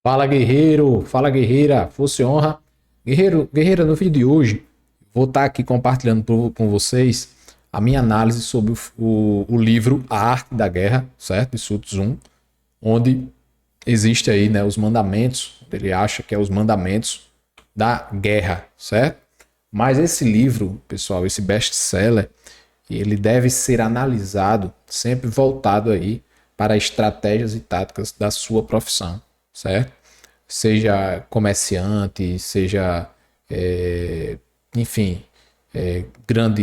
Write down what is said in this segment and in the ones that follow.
Fala guerreiro, fala guerreira, fosse honra. Guerreiro, guerreira, no vídeo de hoje vou estar aqui compartilhando com vocês a minha análise sobre o livro A Arte da Guerra, certo? De Sun Tzu, onde existe aí, né, os mandamentos, ele acha que é os mandamentos da guerra, certo? Mas esse livro, pessoal, esse best-seller, ele deve ser analisado sempre voltado aí para estratégias e táticas da sua profissão, certo? Seja comerciante, seja, enfim,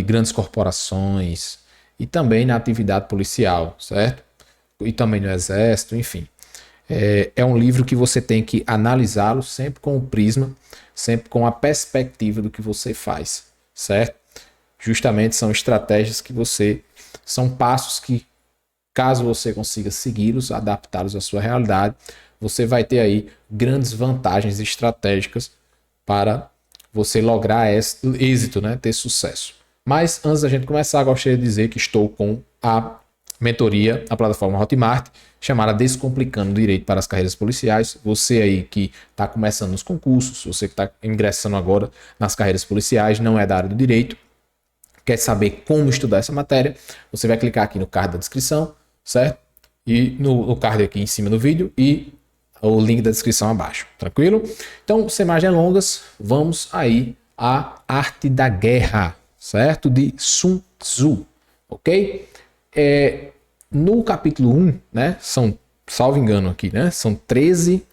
grandes corporações e também na atividade policial, certo? E também no exército, enfim. É um livro que você tem que analisá-lo sempre com o prisma, sempre com a perspectiva do que você faz, certo? Justamente são estratégias são passos que, caso você consiga segui-los, adaptá-los à sua realidade, você vai ter aí grandes vantagens estratégicas para você lograr êxito, né? Ter sucesso. Mas antes da gente começar, gostaria de dizer que estou com a mentoria, a plataforma Hotmart, chamada Descomplicando o Direito para as Carreiras Policiais. Você aí que está começando nos concursos, você que está ingressando agora nas carreiras policiais, não é da área do direito, quer saber como estudar essa matéria, você vai clicar aqui no card da descrição, certo? E no card aqui em cima do vídeo e o link da descrição abaixo, tranquilo? Então, sem mais delongas, vamos aí à Arte da Guerra, certo? De Sun Tzu, ok? No capítulo 1, né? Salvo engano aqui, né? São 13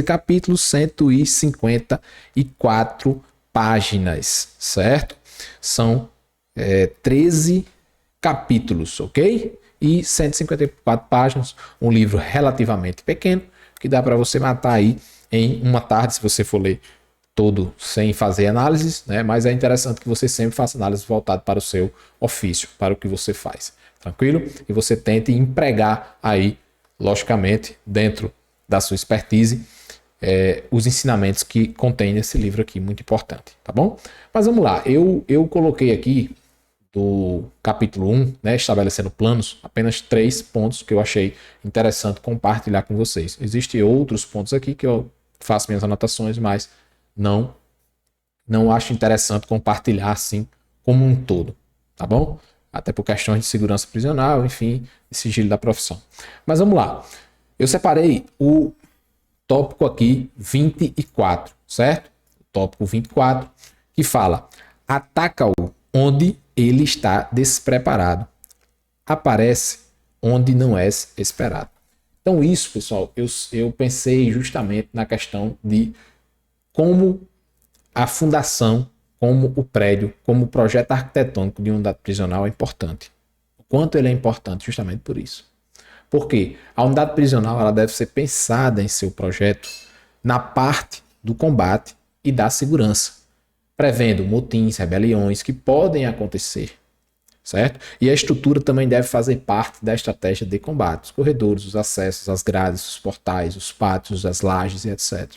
capítulos, 154 páginas, certo? São 13 capítulos, ok? E 154 páginas, um livro relativamente pequeno, que dá para você matar aí em uma tarde, se você for ler todo sem fazer análises, né? Mas é interessante que você sempre faça análise voltada para o seu ofício, para o que você faz, tranquilo? E você tente empregar aí, logicamente, dentro da sua expertise, os ensinamentos que contém nesse livro aqui, muito importante, tá bom? Mas vamos lá, eu coloquei aqui do capítulo 1, né, estabelecendo planos, apenas 3 pontos que eu achei interessante compartilhar com vocês. Existem outros pontos aqui que eu faço minhas anotações, mas não acho interessante compartilhar assim como um todo, tá bom? Até por questões de segurança prisional, enfim, de sigilo da profissão. Mas vamos lá. Eu separei o tópico aqui 24, certo? O tópico 24, que fala: ataca-o onde ele está despreparado. Aparece onde não és esperado. Então isso, pessoal, eu pensei justamente na questão de como a fundação, como o prédio, como o projeto arquitetônico de uma unidade prisional é importante. O quanto ele é importante justamente por isso. Porque a unidade prisional ela deve ser pensada em seu projeto na parte do combate e da segurança, prevendo motins, rebeliões que podem acontecer, certo? E a estrutura também deve fazer parte da estratégia de combate, os corredores, os acessos, as grades, os portais, os pátios, as lajes e etc.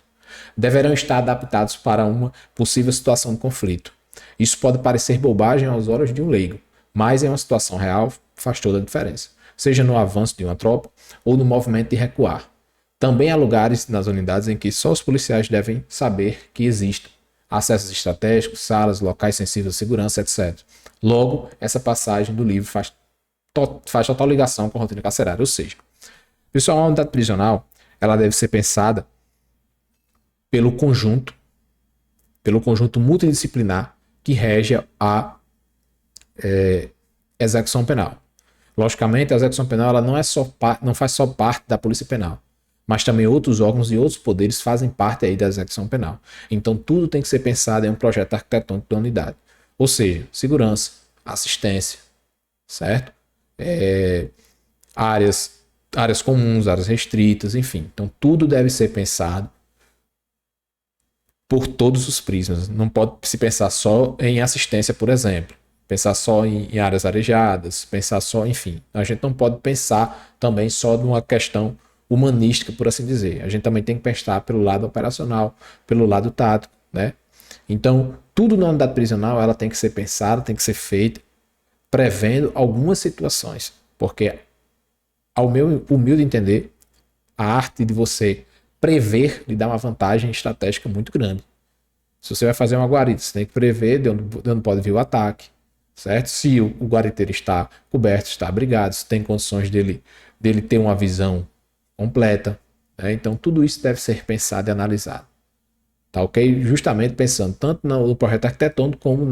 Deverão estar adaptados para uma possível situação de conflito. Isso pode parecer bobagem aos olhos de um leigo, mas em uma situação real faz toda a diferença, seja no avanço de uma tropa ou no movimento de recuar. Também há lugares nas unidades em que só os policiais devem saber que existem acessos estratégicos, salas, locais sensíveis à segurança, etc. Logo, essa passagem do livro faz total ligação com a rotina carcerária. Ou seja, pessoal, a unidade prisional ela deve ser pensada pelo conjunto multidisciplinar que rege a execução penal. Logicamente, a execução penal ela não faz só parte da Polícia Penal, mas também outros órgãos e outros poderes fazem parte aí da execução penal. Então, tudo tem que ser pensado em um projeto arquitetônico da unidade. Ou seja, segurança, assistência, certo? Áreas comuns, áreas restritas, enfim. Então, tudo deve ser pensado por todos os prismas. Não pode se pensar só em assistência, por exemplo. Pensar só em áreas arejadas, pensar só, enfim. A gente não pode pensar também só numa questão humanística, por assim dizer. A gente também tem que pensar pelo lado operacional, pelo lado tático, né? Então, tudo na unidade prisional ela tem que ser pensado, tem que ser feito, prevendo algumas situações. Porque, ao meu humilde entender, a arte de você prever lhe dá uma vantagem estratégica muito grande. Se você vai fazer uma guarita, você tem que prever de onde pode vir o ataque, certo? Se o guariteiro está coberto, está abrigado, se tem condições dele ter uma visão completa, né? Então tudo isso deve ser pensado e analisado, tá ok? Justamente pensando tanto no projeto arquitetônico como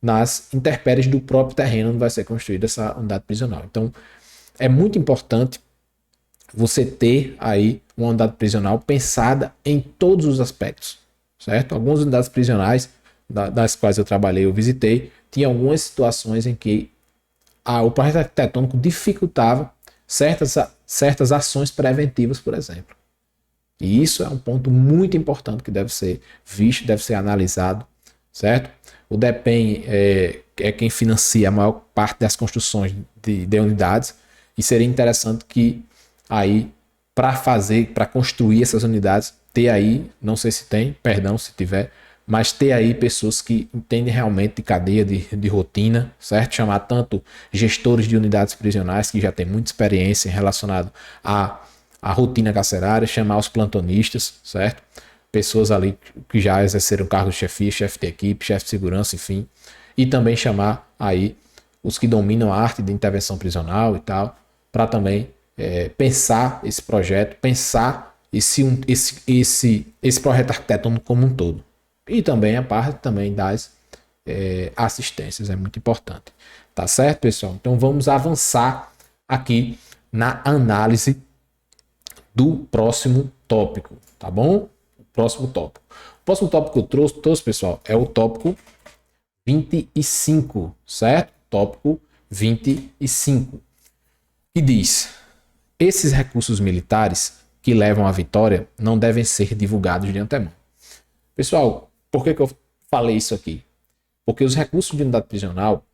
nas intempéries do próprio terreno onde vai ser construída essa unidade prisional. Então é muito importante você ter aí uma unidade prisional pensada em todos os aspectos, certo? Algumas unidades prisionais das quais eu trabalhei, eu visitei, tinha algumas situações em que o projeto arquitetônico dificultava certas ações preventivas, por exemplo. E isso é um ponto muito importante que deve ser visto, deve ser analisado, certo? O DEPEN é quem financia a maior parte das construções de unidades, e seria interessante que aí, para construir essas unidades, ter aí, não sei se tem, perdão se tiver, mas ter aí pessoas que entendem realmente de cadeia, de rotina, certo? Chamar tanto gestores de unidades prisionais, que já têm muita experiência relacionado à rotina carcerária, chamar os plantonistas, certo? Pessoas ali que já exerceram cargo de chefia, chefe de equipe, chefe de segurança, enfim. E também chamar aí os que dominam a arte de intervenção prisional e tal, para também pensar esse projeto, pensar esse projeto arquitetônico como um todo. E também a parte também das assistências, é muito importante. Tá certo, pessoal? Então vamos avançar aqui na análise do próximo tópico, tá bom? O próximo tópico que eu trouxe, pessoal, é o tópico 25, certo? Tópico 25, que diz: esses recursos militares que levam à vitória não devem ser divulgados de antemão. Pessoal, por que eu falei isso aqui? Porque os recursos de unidade prisional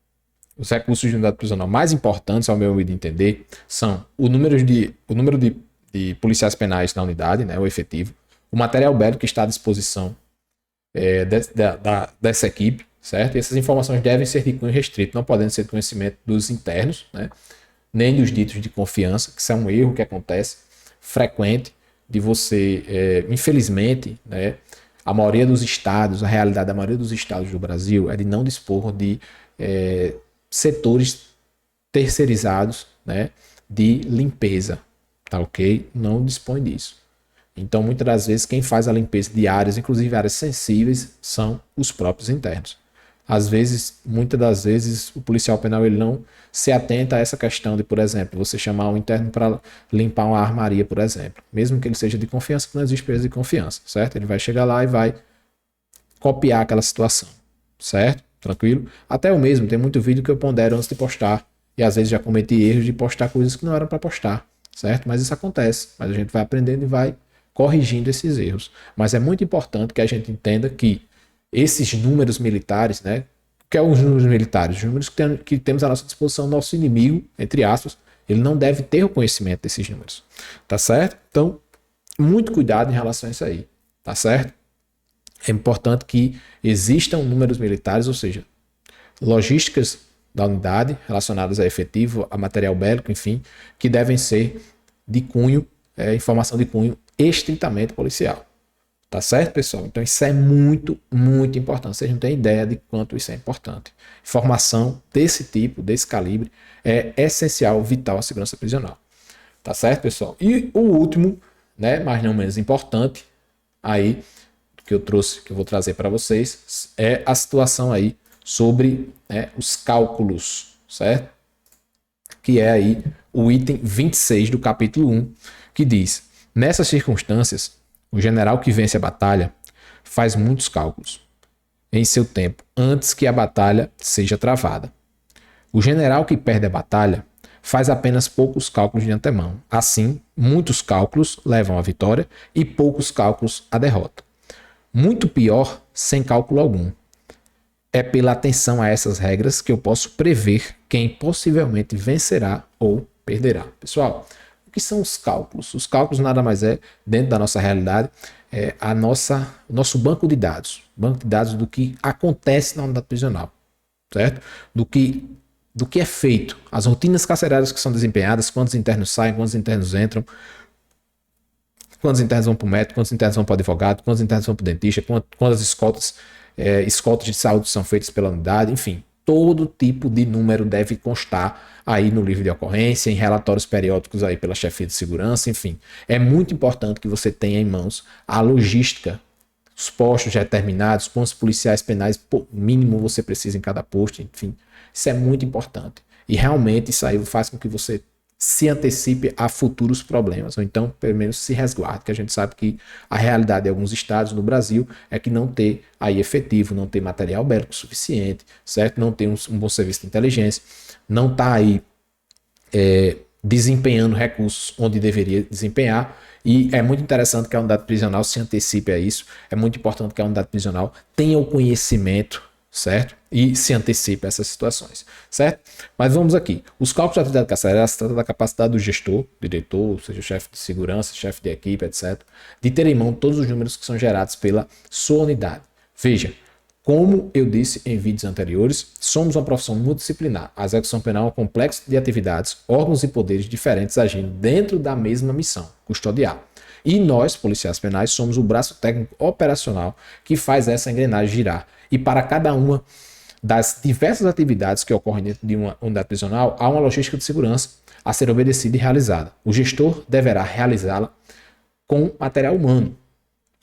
mais importantes, ao meu modo de entender, são o número de policiais penais na unidade, né, o efetivo, o material bélico que está à disposição dessa equipe, certo? E essas informações devem ser de cunho restrito, não podem ser de conhecimento dos internos, né, nem dos ditos de confiança, que isso é um erro que acontece frequente de você, infelizmente, né, a maioria dos estados, a realidade da maioria dos estados do Brasil é de não dispor de setores terceirizados, né, de limpeza, tá ok? Não dispõe disso. Então, muitas das vezes, quem faz a limpeza de áreas, inclusive áreas sensíveis, são os próprios internos. Às vezes, muitas das vezes, o policial penal ele não se atenta a essa questão de, por exemplo, você chamar um interno para limpar uma armaria, por exemplo. Mesmo que ele seja de confiança, que não existe peso de confiança, certo? Ele vai chegar lá e vai copiar aquela situação, certo? Tranquilo? Até eu mesmo, tem muito vídeo que eu pondero antes de postar, e às vezes já cometi erros de postar coisas que não eram para postar, certo? Mas isso acontece, mas a gente vai aprendendo e vai corrigindo esses erros. Mas é muito importante que a gente entenda que esses números militares, né? O que é os números militares? Os números que temos à nossa disposição, nosso inimigo, entre aspas, ele não deve ter o conhecimento desses números, tá certo? Então, muito cuidado em relação a isso aí, tá certo? É importante que existam números militares, ou seja, logísticas da unidade relacionadas a efetivo, a material bélico, enfim, que devem ser de cunho, informação de cunho estritamente policial. Tá certo, pessoal? Então isso é muito, muito importante. Vocês não têm ideia de quanto isso é importante. Informação desse tipo, desse calibre, é essencial, vital à segurança prisional. Tá certo, pessoal? E o último, né, mas não menos importante, aí, que eu trouxe, que eu vou trazer para vocês, é a situação aí sobre, né, os cálculos, certo? Que é aí o item 26 do capítulo 1, que diz: nessas circunstâncias, o general que vence a batalha faz muitos cálculos em seu tempo antes que a batalha seja travada. O general que perde a batalha faz apenas poucos cálculos de antemão. Assim, muitos cálculos levam à vitória e poucos cálculos à derrota. Muito pior, sem cálculo algum. É pela atenção a essas regras que eu posso prever quem possivelmente vencerá ou perderá. Pessoal, o que são os cálculos? Os cálculos nada mais é, dentro da nossa realidade, o nosso banco de dados do que acontece na unidade prisional, certo? Do que é feito, as rotinas carcerárias que são desempenhadas, quantos internos saem, quantos internos entram, quantos internos vão para o médico, quantos internos vão para o advogado, quantos internos vão para o dentista, quantas escoltas de saúde são feitas pela unidade, enfim. Todo tipo de número deve constar aí no livro de ocorrência, em relatórios periódicos aí pela chefia de segurança, enfim. É muito importante que você tenha em mãos a logística, os postos determinados, pontos policiais penais, mínimo você precisa em cada posto, enfim. Isso é muito importante. E realmente isso aí faz com que você se antecipe a futuros problemas, ou então pelo menos se resguarde, que a gente sabe que a realidade de alguns estados no Brasil é que não ter aí efetivo, não ter material bélico suficiente, certo? Não ter um bom serviço de inteligência, não tá aí desempenhando recursos onde deveria desempenhar, e é muito interessante que a unidade prisional se antecipe a isso, é muito importante que a unidade prisional tenha o conhecimento, certo? E se antecipe a essas situações, certo? Mas vamos aqui. Os cálculos de atividade carcerária se trata da capacidade do gestor, diretor, ou seja, chefe de segurança, chefe de equipe, etc., de ter em mão todos os números que são gerados pela sua unidade. Veja, como eu disse em vídeos anteriores, somos uma profissão multidisciplinar. A execução penal é um complexo de atividades, órgãos e poderes diferentes agindo dentro da mesma missão, custodiar. E nós, policiais penais, somos o braço técnico operacional que faz essa engrenagem girar. E para cada uma das diversas atividades que ocorrem dentro de uma unidade prisional, há uma logística de segurança a ser obedecida e realizada. O gestor deverá realizá-la com material humano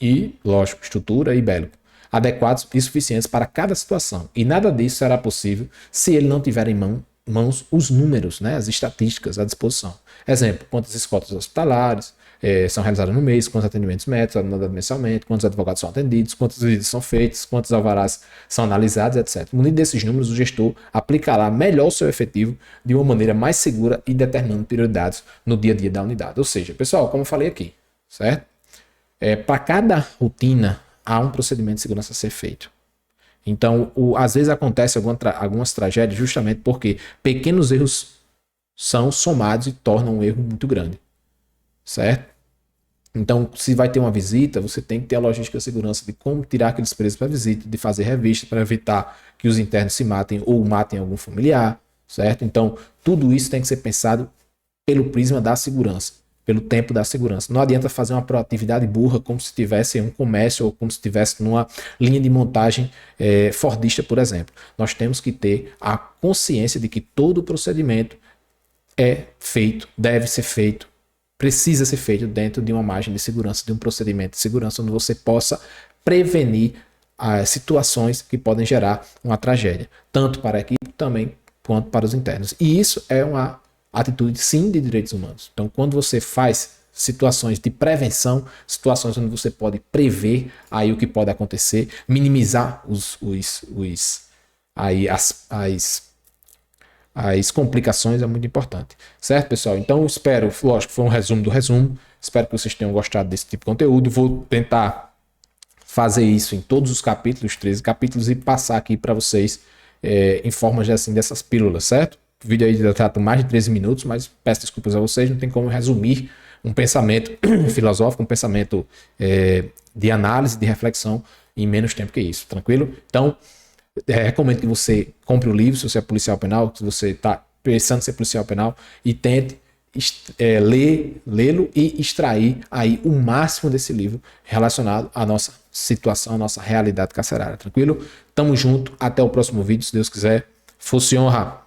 e, lógico, estrutura e bélico, adequados e suficientes para cada situação. E nada disso será possível se ele não tiver em mãos os números, né, as estatísticas à disposição. Exemplo, quantas escoltas hospitalares são realizadas no mês, quantos atendimentos médicos mensalmente, quantos advogados são atendidos, quantas visitas são feitas, quantos alvarás são analisados, etc. Munido desses números, o gestor aplicará melhor o seu efetivo de uma maneira mais segura e determinando prioridades no dia a dia da unidade. Ou seja, pessoal, como eu falei aqui, certo? Para cada rotina, há um procedimento de segurança a ser feito. Então, às vezes acontece algumas tragédias justamente porque pequenos erros são somados e tornam um erro muito grande. Certo? Então, se vai ter uma visita, você tem que ter a logística de segurança de como tirar aqueles presos para a visita, de fazer revista para evitar que os internos se matem ou matem algum familiar, certo? Então, tudo isso tem que ser pensado pelo prisma da segurança, pelo tempo da segurança. Não adianta fazer uma proatividade burra como se estivesse em um comércio ou como se estivesse numa linha de montagem fordista, por exemplo. Nós temos que ter a consciência de que todo o procedimento é feito, deve ser feito, precisa ser feito dentro de uma margem de segurança, de um procedimento de segurança, onde você possa prevenir as situações que podem gerar uma tragédia, tanto para a equipe também quanto para os internos. E isso é uma atitude, sim, de direitos humanos. Então, quando você faz situações de prevenção, situações onde você pode prever aí o que pode acontecer, minimizar as complicações, é muito importante. Certo, pessoal? Então, espero, lógico, foi um resumo do resumo. Espero que vocês tenham gostado desse tipo de conteúdo. Vou tentar fazer isso em todos os capítulos, 13 capítulos, e passar aqui para vocês em formas assim, dessas pílulas, certo? O vídeo aí já trata mais de 13 minutos, mas peço desculpas a vocês, não tem como resumir um pensamento filosófico, um pensamento de análise, de reflexão em menos tempo que isso, tranquilo? Então, recomendo que você compre o livro, se você é policial penal, se você está pensando em ser policial penal, e tente lê-lo e extrair aí o máximo desse livro relacionado à nossa situação, à nossa realidade carcerária, tranquilo? Tamo junto, até o próximo vídeo, se Deus quiser. Fosse honra!